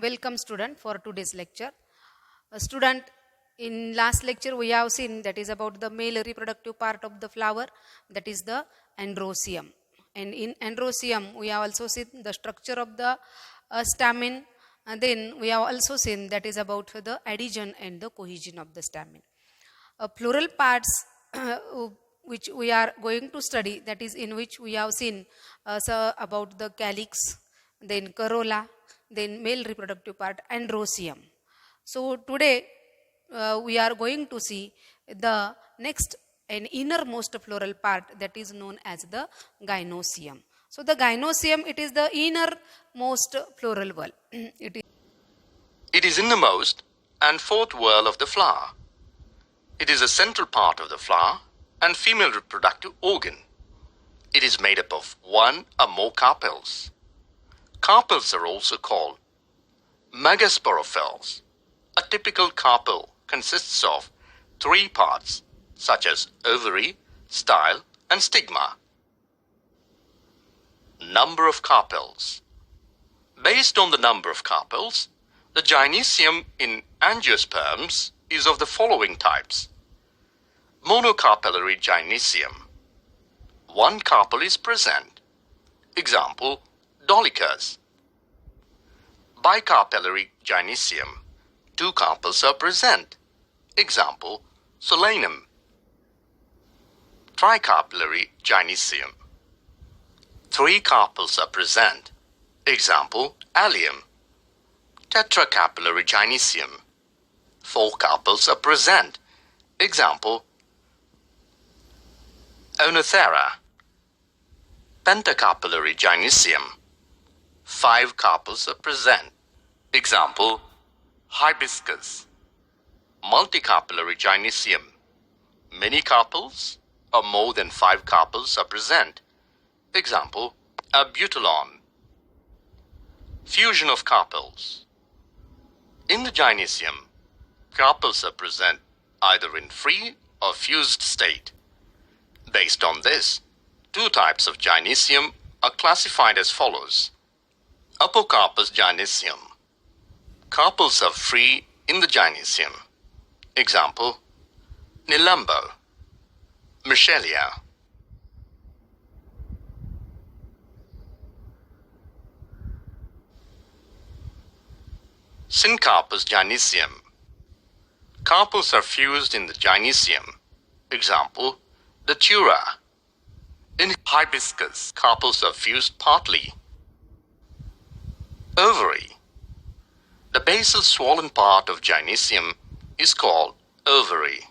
Welcome student for today's lecture. Student, in last lecture we have seen that is about the male reproductive part of the flower, that is the androecium. And in androecium we have also seen the structure of the stamen, and then we have also seen that is about the adhesion and the cohesion of the stamen. Plural parts which we are going to study, that is in which we have seen about the calyx, then corolla, then male reproductive part, androecium. So today we are going to see the next and innermost floral part, that is known as the gynoecium. So the gynoecium, it is the innermost floral wall. It is innermost and fourth whorl of the flower. It is a central part of the flower and female reproductive organ. It is made up of one or more carpels. Carpels are also called megasporophylls. A typical carpel consists of three parts such as ovary, style, and stigma. Number of carpels. Based on the number of carpels, the gynoecium in angiosperms is of the following types. Monocarpellary gynoecium. One carpel is present. Example, Dolichos. Bicarpellary gynoecium. Two carpels are present. Example, Solanum. Tricarpellary gynoecium. Three carpels are present. Example, Allium. Tetracarpellary gynoecium. Four carpels are present. Example, Oenothera. Pentacarpellary gynoecium. Five carpels are present. Example, Hibiscus. Multicarpellary gynoecium. Many carpels or more than five carpels are present. Example, Abutilon. Fusion of carpels. In the gynoecium, carpels are present either in free or fused state. Based on this, two types of gynoecium are classified as follows. Apocarpous gynoecium. Carpels are free in the gynoecium. Example, Nelumbo, Michelia. Syncarpous gynoecium. Carpels are fused in the gynoecium. Example, Datura. In Hibiscus, carpels are fused partly. Ovary. The basal swollen part of gynoecium is called ovary.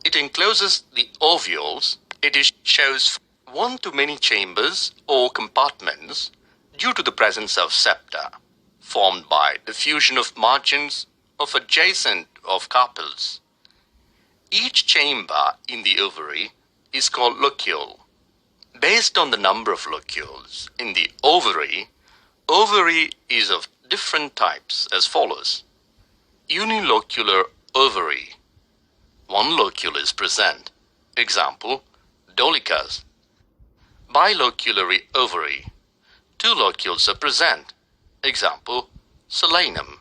It encloses the ovules. It shows one to many chambers or compartments due to the presence of septa, formed by the fusion of margins of adjacent of carpels. Each chamber in the ovary is called locule. Based on the number of locules in the ovary is of different types as follows. Unilocular ovary. One locule is present. Example, Dolichos. Biloculary ovary. Two locules are present. Example, Solanum.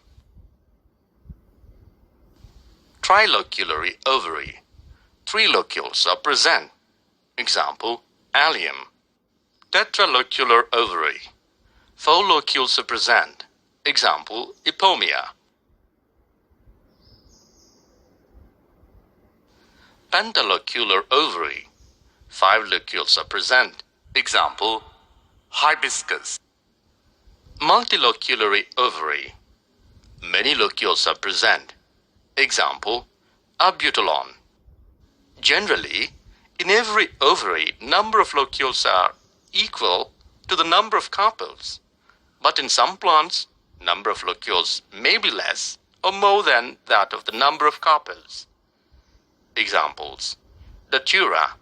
Triloculary ovary. Three locules are present. Example, Allium. Tetralocular ovary. Four locules are present. Example, Ipomia. Pentalocular ovary. Five locules are present. Example, Hibiscus. Multiloculary ovary. Many locules are present. Example, Abutilon. Generally, in every ovary, number of locules are equal to the number of carpels. But in some plants, number of locules may be less or more than that of the number of carpels. Examples, Datura.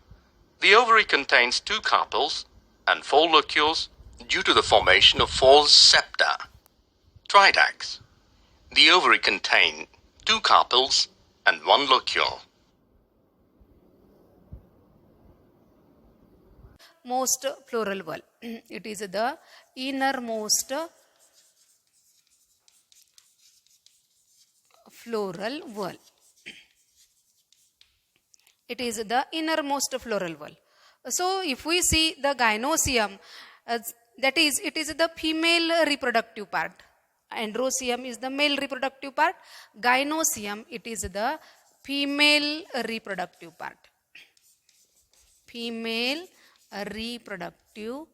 The ovary contains two carpels and four locules due to the formation of false septa. Tridactes. The ovary contains two carpels and one locule. Most floral wall. It is the innermost floral wall. It is the innermost floral wall. So if we see the gynosium, that is, it is the female reproductive part. Androsium is the male reproductive part. Gynosium, it is the female reproductive part. Female reproductive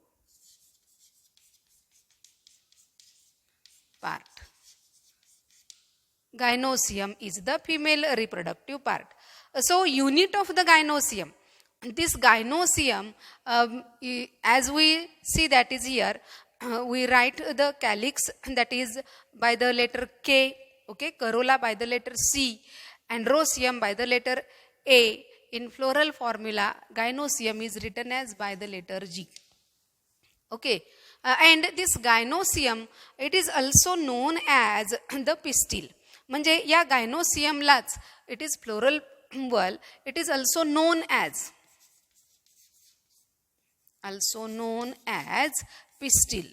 part. Gynosium is the female reproductive part. So unit of the gynosium. This gynosium, as we see that is here, we write the calyx, that is by the letter K, okay, corolla by the letter C, androsium by the letter A. In floral formula, gynosium is written as by the letter G. Okay, and this gynosium, it is also known as the pistil. म्हणजे या gynosiumलाच, it is floral wall, it is also known as pistil.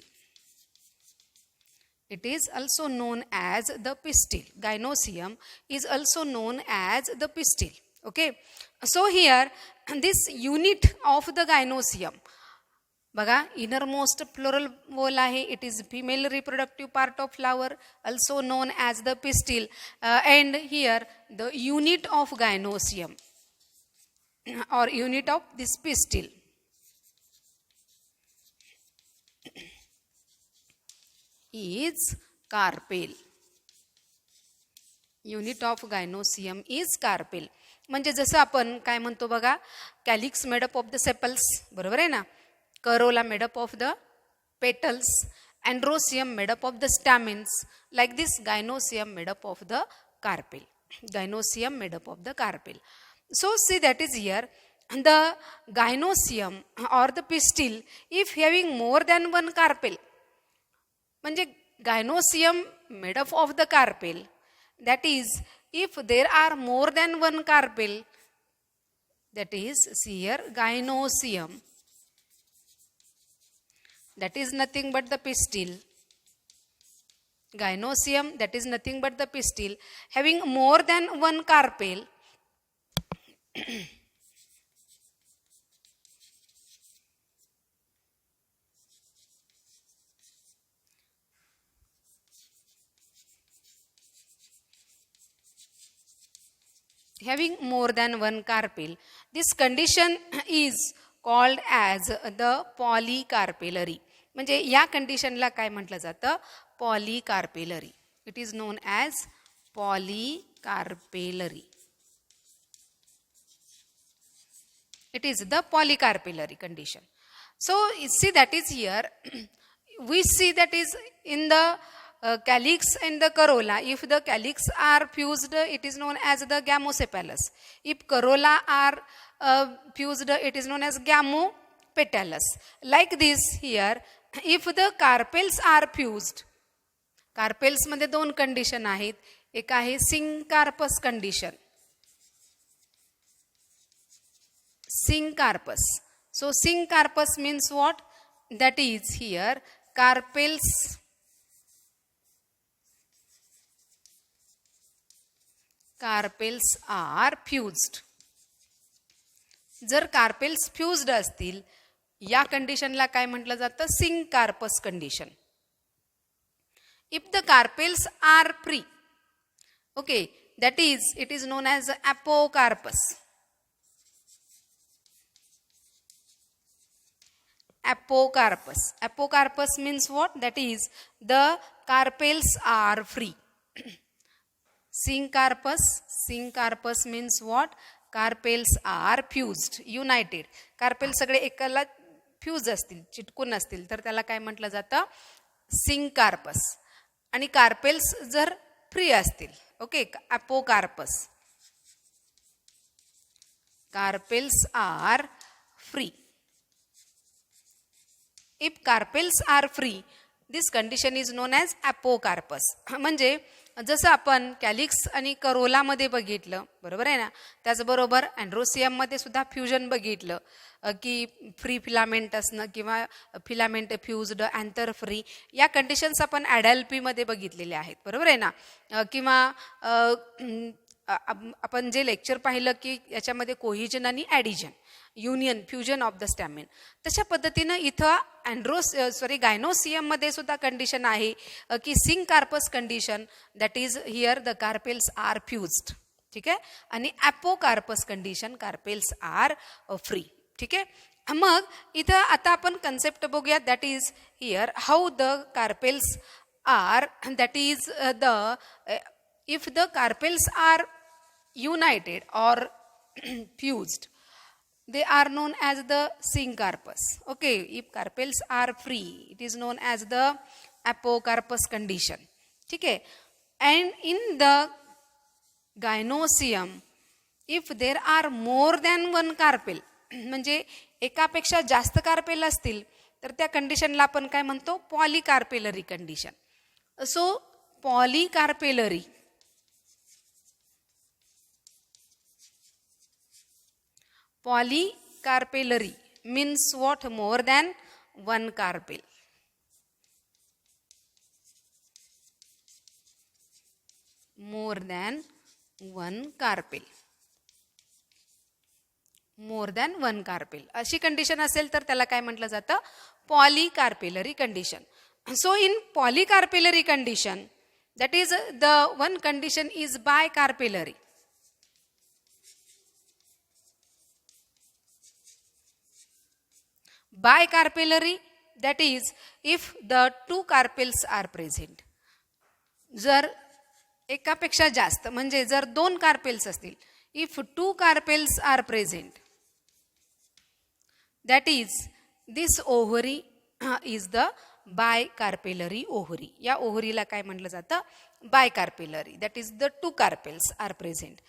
It is also known as the pistil. Gynosium is also known as the pistil. Okay. So here this unit of the gynosium, बघा, innermost floral wall आहे, it is female reproductive part of flower, also known as the pistil, and here the unit of gynosium or unit of this pistil is carpel. Unit of gynosium is carpel. म्हणजे जसं आपण काय म्हणतो बघा, calyx made up of the sepals, बरोबर आहे ना, corolla made up of the petals, androsium made up of the stamens, like this gynosium made up of the carpel. Gynosium made up of the carpel. So see that is here, the gynosium or the pistil, if having more than one carpel, म्हणजे gynosium made up of the carpel, that is, if there are more than one carpel, that is, see here, gynosium, that is nothing but the pistil. Gynosium, that is nothing but the pistil, having more than one carpel, having more than one carpel, this condition is called as the polycarpellary. म्हणजे या कंडिशनला काय म्हटलं जातं, polycarpellary. It is known as polycarpellary. It is the polycarpellary condition. So see that is here, we see that is in the calyx and the corolla. If the calyx are fused, it is known as the gamocephalous. If corolla are fused, it is known as gamopetalous. Like this here, if the carpels are fused, carpels मध्ये दोन condition आहेत. एक आहे syncarpous condition. Syncarpous. So syncarpous means what? That is here carpels are fused. जर carpels फ्युज्ड असतील, या कंडिशनला काय म्हटलं जातं, syncarpous condition. If the carpels are free, okay, that is, it is known as apocarpous. Apocarpous. Apocarpous means what? That is, the carpels are free. Syncarpous means what? Carpels are fused, united. Carpel सगळे एकाला fuse असतील, चिटकून असतील, तर त्याला काय म्हटलं जातं, syncarpous. आणि कार्पेल्स जर फ्री असतील, okay, apocarpous. Carpels are free. If carpels are free, this condition is known as apocarpous. म्हणजे जसं आपण कॅलिक्स आणि करोलामध्ये बघितलं, बरोबर आहे ना, त्याचबरोबर अँड्रोसियममध्ये सुद्धा फ्युजन बघितलं की फ्री फिलामेंट असणं किंवा फिलामेंट फ्युज्ड, अँथर फ्री, या कंडिशन्स आपण ॲडॅल्पीमध्ये बघितलेल्या आहेत, बरोबर आहे ना. किंवा आपण जे लेक्चर पाहिलं की याच्यामध्ये कोहिजन आणि adhesion, union, fusion of the stamen, तशा पद्धतीनं इथं गायनोसियममध्ये सुद्धा कंडिशन आहे की syncarpous condition, that is here the carpels are fused, ठीक आहे, आणि apocarpous condition, carpels are free, ठीक आहे. मग इथं आता आपण कन्सेप्ट बघूया, that is here how the carpels are, that is if the carpels are united or fused, they are known as the syncarpus. Okay, if carpels are free, it is known as the apocarpus condition. ठीक है. And in the gynosium, if there are more than one carpel, म्हणजे एकापेक्षा जास्त carpel असतील तर त्या कंडिशनला आपण काय म्हणतो, polycarpellary condition. So polycarpellary Polycarpellary means what? More than one carpel. More than one carpel. More than one carpel. अशी कंडिशन असेल तर त्याला काय म्हटलं जातं, polycarpellary condition. So in polycarpellary condition, that is the one condition is bicarpellary. Bicarpellary, that is if the two carpels are present. जर एकापेक्षा जास्त म्हणजे जर दोन कार्पेल्स असतील, if two carpels are present, that is this ovary is the bicarpellary ovary. या ओव्हरीला काय म्हटलं जातं, bicarpellary, that is the two carpels are present.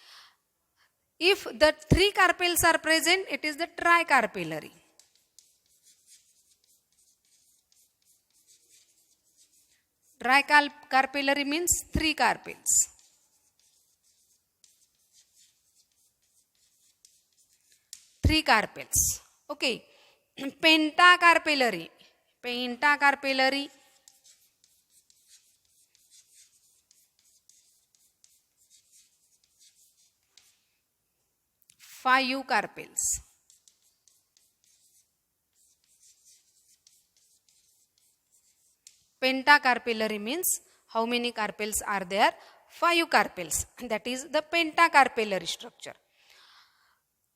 If the three carpels are present, it is the tricarpellary. Tricarpellary means three carpels. Three carpels. Okay. Pentacarpellary. Pentacarpellary. Five carpels. Pentacarpellary means how many carpels are there? 5 carpels. That is the pentacarpellary structure.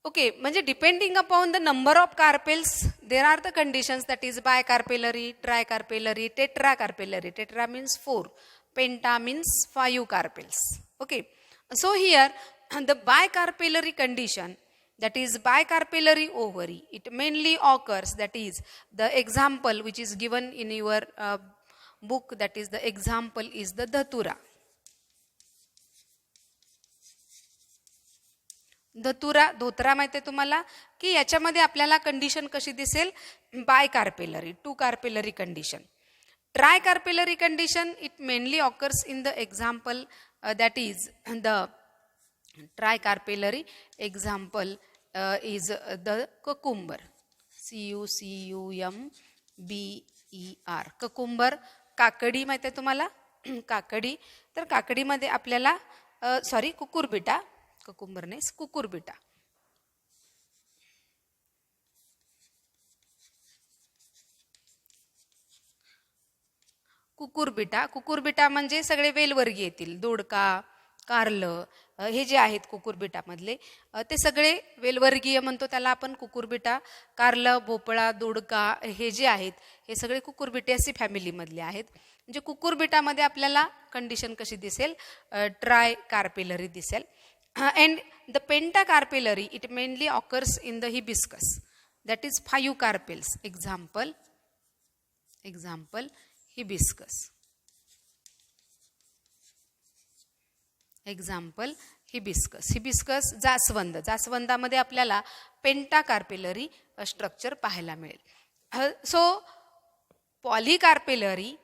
Okay, म्हणजे depending upon the number of carpels, there are the conditions, that is bicarpellary, tricarpellary, tetracarpellary. Tetra means 4. Penta means 5 carpels. Okay, so here the bicarpellary condition, that is bicarpellary ovary, it mainly occurs, that is the example which is given in your book, that is the example is the dhatura. धोत्रा माहिती आहे तुम्हाला की याच्यामध्ये आपल्याला condition कशी दिसेल, bicarpellary, two carpellary condition. Tricarpellary condition, it mainly occurs in the example, that is the tricarpellary example is the cucumber, CUCUMBER, cucumber. काकडी माहिती आहे तुम्हाला, काकडी. तर काकडीमध्ये आपल्याला कुकुरबिटा, ककुंबर नाही, कुकुरबिटा. कुकुरबिटा म्हणजे सगळे वेलवर्गीय येतील, दोडका, कारलं, हे जे आहेत कुकुरबिटामधले ते सगळे वेलवर्गीय म्हणतो त्याला आपण कुकुरबिटा. कारलं, भोपळा, दोडका हे जे आहेत हे सगळे कुकुरबिटेसी फॅमिलीमधले आहेत. म्हणजे कुकुरबिटामध्ये आपल्याला कंडिशन कशी दिसेल, ट्राय कार्पेलरी दिसेल. And the pentacarpellary, it mainly occurs in the hibiscus, that is 5 carpels. Example hibiscus. Example hibiscus जास्वंद. जास्वंदामध्ये आपल्याला पेंटाकार्पेलरी स्ट्रक्चर पाहायला मिळेल. सो पॉलिकार्पेलरी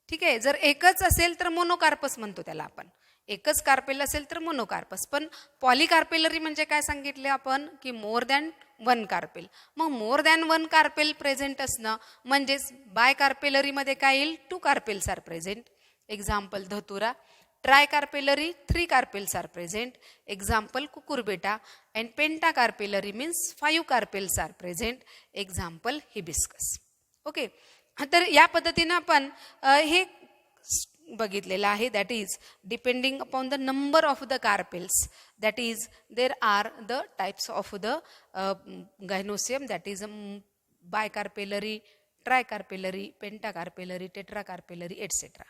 ठीक आहे. जर एकच असेल तर मोनोकार्पस म्हणतो त्याला आपण. एकच कार्पेल असेल तर मोनोकार्पस. पण पॉलिकार्पेलरी म्हणजे काय सांगितले आपण की मोर दॅन वन कार्पेल. मग more than one carpel present असणं म्हणजेच बाय कार्पेलरीमध्ये काय येईल, 2 carpels are present. Example datura. Tricarpellary 3 carpels are present. Example cucurbita. And pentacarpellary means 5 carpels are present. Example hibiscus. Okay. तर या पद्धतीनं आपण हे बघितलेलं आहे. That is depending upon the number of the carpels, that is there are the types of the gynoecium, that is bicarpellary, tricarpellary, pentacarpellary, tetracarpellary, etc.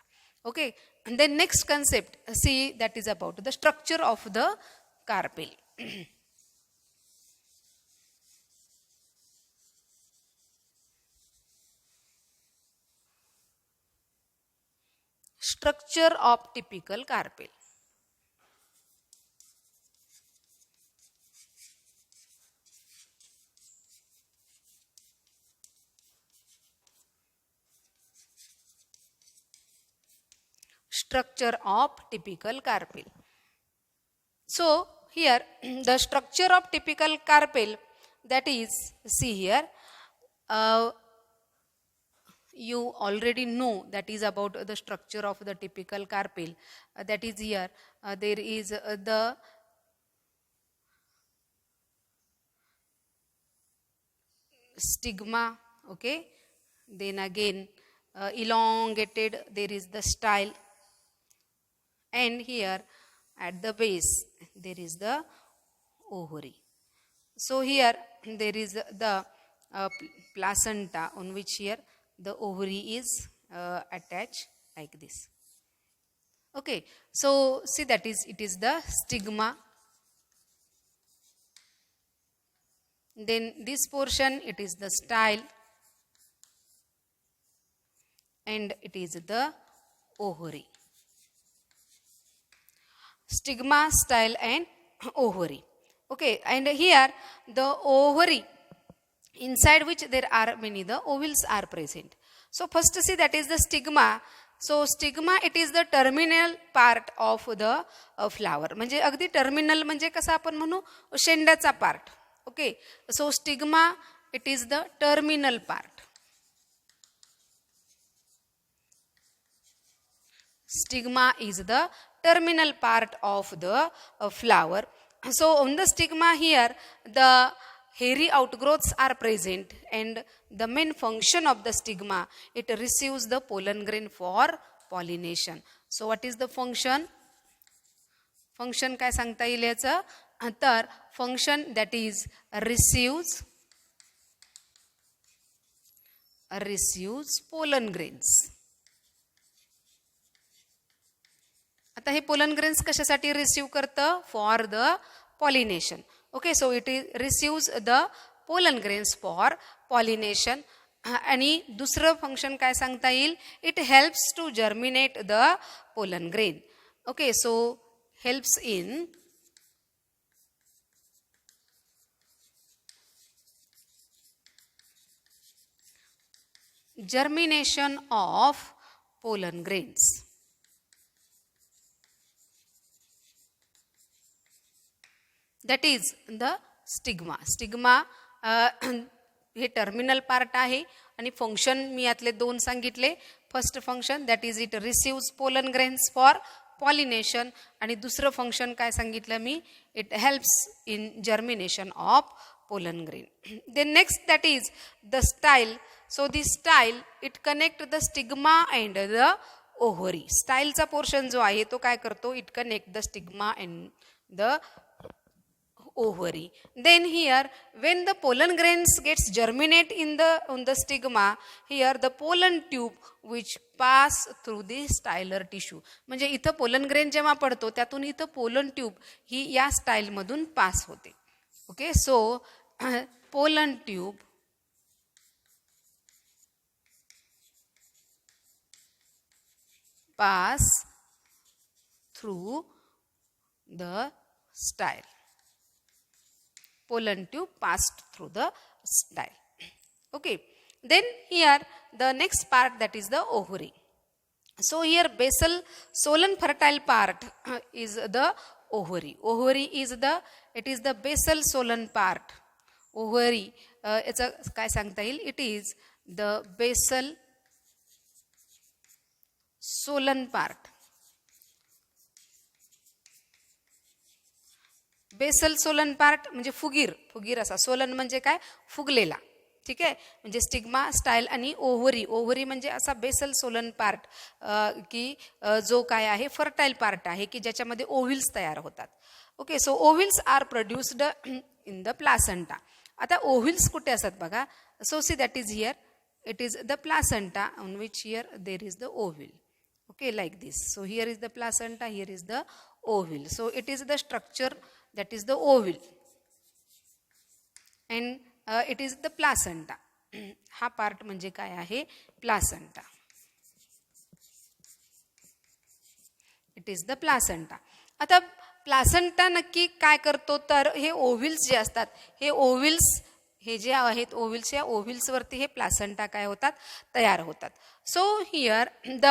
Okay, and then next concept, see, that is about the structure of the carpel. Structure of typical carpel. Structure of typical carpel. So here the structure of typical carpel, that is, see here, you already know that is about the structure of the typical carpel. That is here there is the stigma, okay, then again elongated, there is the style, and here at the base there is the ovary. So here there is the placenta on which here the ovary is attached like this. Okay, so see, that is, it is the stigma. Then this portion, it is the style, and it is the ovary. Stigma, style, and ovary. Okay, and here the ovary, inside which there are many the ovules are present. So first see, that is the stigma. So stigma, it is the terminal part of the flower. म्हणजे अगदी terminal म्हणजे कसं आपण म्हणू, शेंड्याचा part. Okay, so stigma, it is the terminal part. Stigma is the terminal part of the flower. So on the stigma here the hairy outgrowths are present, and the main function of the stigma, it receives the pollen grain for pollination. So what is the function? Function काय सांगता येईल याचं, तर function, that is receives pollen grains. आता हे pollen grains कशासाठी receive करतं, for the pollination. Okay, so it is receives the pollen grains for pollination. आणि दुसरं फंक्शन काय सांगता येईल, it helps to germinate the pollen grain. Okay, so helps in germination of pollen grains. That is the stigma. Stigma हे terminal part आहे, आणि function मी यातले 2 सांगितले. First function, that is it receives pollen grains for pollination, आणि दुसरं function काय सांगितलं मी, it helps in germination of pollen grain. Then next, that is the style. So the style, it connect the stigma and the ovary. स्टाईलचा portion जो आहे तो काय करतो, it connect the stigma and the ovary. Then here when the pollen grains gets germinate on the stigma, here the pollen tube which pass through the stylar tissue. म्हणजे इथं pollen grain जेव्हा पडतो त्यातून इथं पोलन ट्यूब ही या style मधून पास होते. Okay, so pollen tube pass through the style. Pollen tube passed through the style. Okay, then here the next part, that is the ovary. So here basal swollen fertile part is the ovary. Ovary is the basal swollen part. Ovary याचं काय सांगता येईल, it is the basal swollen part. Basal swollen part म्हणजे फुगीर असा, सोलन म्हणजे काय, फुगलेला. ठीक आहे, म्हणजे स्टिग्मा, स्टाईल आणि ओव्हरी म्हणजे असा बेसल सोलन पार्ट की जो काय आहे फर्टाईल पार्ट आहे की ज्याच्यामध्ये ओव्हिल्स तयार होतात. Okay, so ovules are produced in the placenta. आता ओव्हिल्स कुठे असतात बघा, so see that is here, it is the placenta on which here there is the ovule. Okay, like this. So here is the placenta, here is the ovule. So it is the structure that is the ovule and it is the placenta. हा part म्हणजे काय आहे, placenta. It is the placenta. आता placenta नक्की काय करतो, तर हे ओव्हिल्स जे असतात, हे ओव्हिल्स हे जे आहेत ओव्हिल्स, या ओव्हिल्सवरती हे प्लासेंटा काय होतात, तयार होतात. सो here the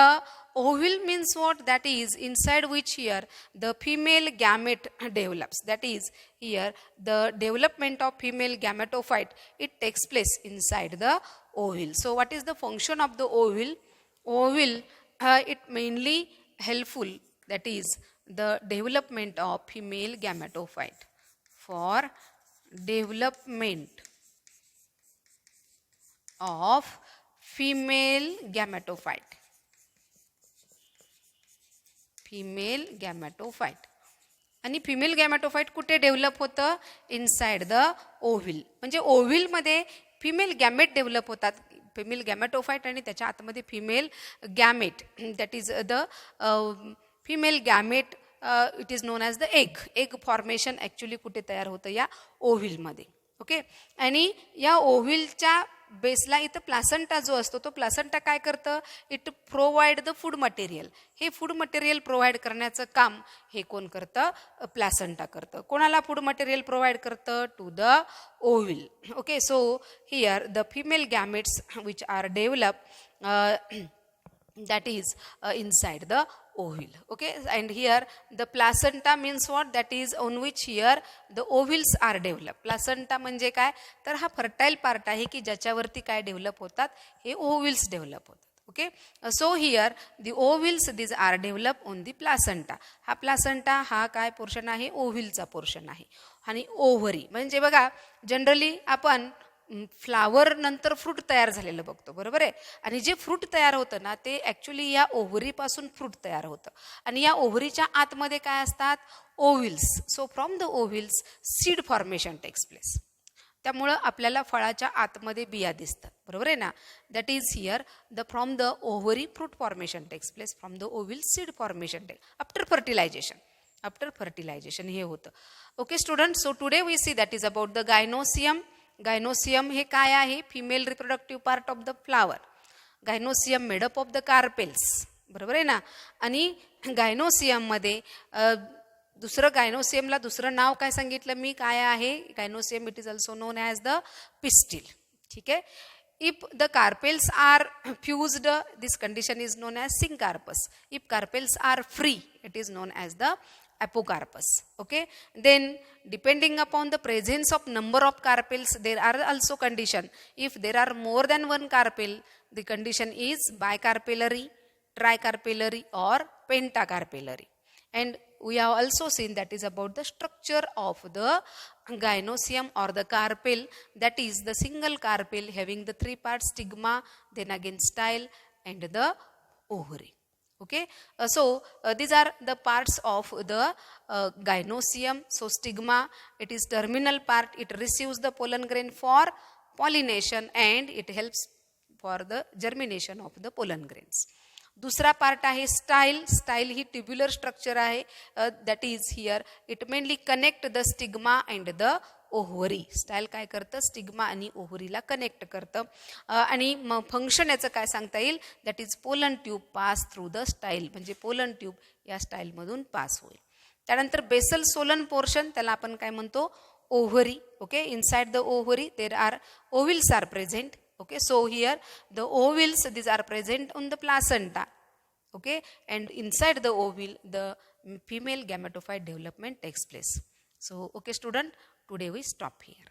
ovule means what, that is inside which here the female gamete develops, that is here the development of female gametophyte, it takes place inside the ovule. So what is the function of the ovule? It mainly helpful, that is the development of female gametophyte, for development of female gametophyte. Female gametophyte. आणि female गॅमॅटोफाईट कुठे develop होतं, inside the ovule. म्हणजे ओव्हिलमध्ये female gamete develop होतात, female gametophyte, आणि त्याच्या आतमध्ये female gamete, that is the female gamete, it is known as the egg formation actually कुठे तयार होतं, या ओव्हिलमध्ये. ओके, आणि या ओव्हिलच्या बेसला इथं प्लासेंटा जो असतो, तो प्लासेंटा काय करतं, it provide the food material. हे फूड मटेरियल प्रोव्हाइड करण्याचं काम हे कोण करतं, प्लासेंटा करतं. कोणाला फूड मटेरियल प्रोव्हाइड करतं, to the ovule. Okay, so here the female gametes which are develop, that is inside the ovule. Okay, and here the placenta means what, that is on which here the ovules are developed. Placenta म्हणजे काय, तर हा fertile part आहे की ज्याच्यावरती काय develop होतात, हे ओव्हिल्स डेव्हलप होतात. Okay, so here the ovules these are develop on the placenta. हा प्लासेंटा हा काय पोर्शन आहे, ओव्हिलचा पोर्शन आहे. आणि ओव्हरी म्हणजे बघा, जनरली आपण फ्लावर नंतर फ्रूट तयार झालेलं बघतो, बरोबर आहे. आणि जे फ्रूट तयार होतं ना, ते ॲक्च्युली या ओव्हरीपासून फ्रूट तयार होतं. आणि या ओव्हरीच्या आतमध्ये काय असतात, ovules. So from the ovules seed formation takes place. त्यामुळं आपल्याला फळाच्या आतमध्ये बिया दिसतात, बरोबर आहे ना. That is here the from the ovary fruit formation takes place, from the ovule seed formation after fertilization हे होतं. Okay student, so today we see that is about the gynoecium. Gynoecium हे काय आहे, female reproductive part of the flower. Gynoecium made up of the carpels, बरोबर आहे ना. आणि गायनोसियममध्ये दुसरं, गायनोसियमला दुसरं नाव काय सांगितलं मी, काय आहे gynoecium, it is also known as the pistil. ठीक आहे. If the carpels are fused, this condition is known as syncarpous. If carpels are free, it is known as the apocarpus. Okay, then depending upon the presence of number of carpels, there are also condition. If there are more than one carpel, the condition is bicarpellary, tricarpellary or pentacarpellary. And we have also seen that is about the structure of the gynosium or the carpel, that is the single carpel having the three parts, stigma, then again style and the ovary. Okay, so these are the parts of the gynosium. So stigma, it is terminal part, it receives the pollen grain for pollination and it helps for the germination of the pollen grains. दुसरा part आहे style. Style ही tubular structure आहे, that is here it mainly connect the stigma and the ovary. Style काय करतं, stigma आणि ओव्हरीला connect करतं. आणि मग function याचं काय सांगता येईल, that is pollen tube pass through the style, म्हणजे पोलन ट्यूब या स्टाईलमधून पास होईल. त्यानंतर बेसल सोलन पोर्शन, त्याला आपण काय म्हणतो, ovary. Okay, inside the ovary there are ovules are present. Okay, so here the ovals, these are present on the placenta. Okay, and inside the ovule the female gametophyte development takes place. So okay student, today we stop here.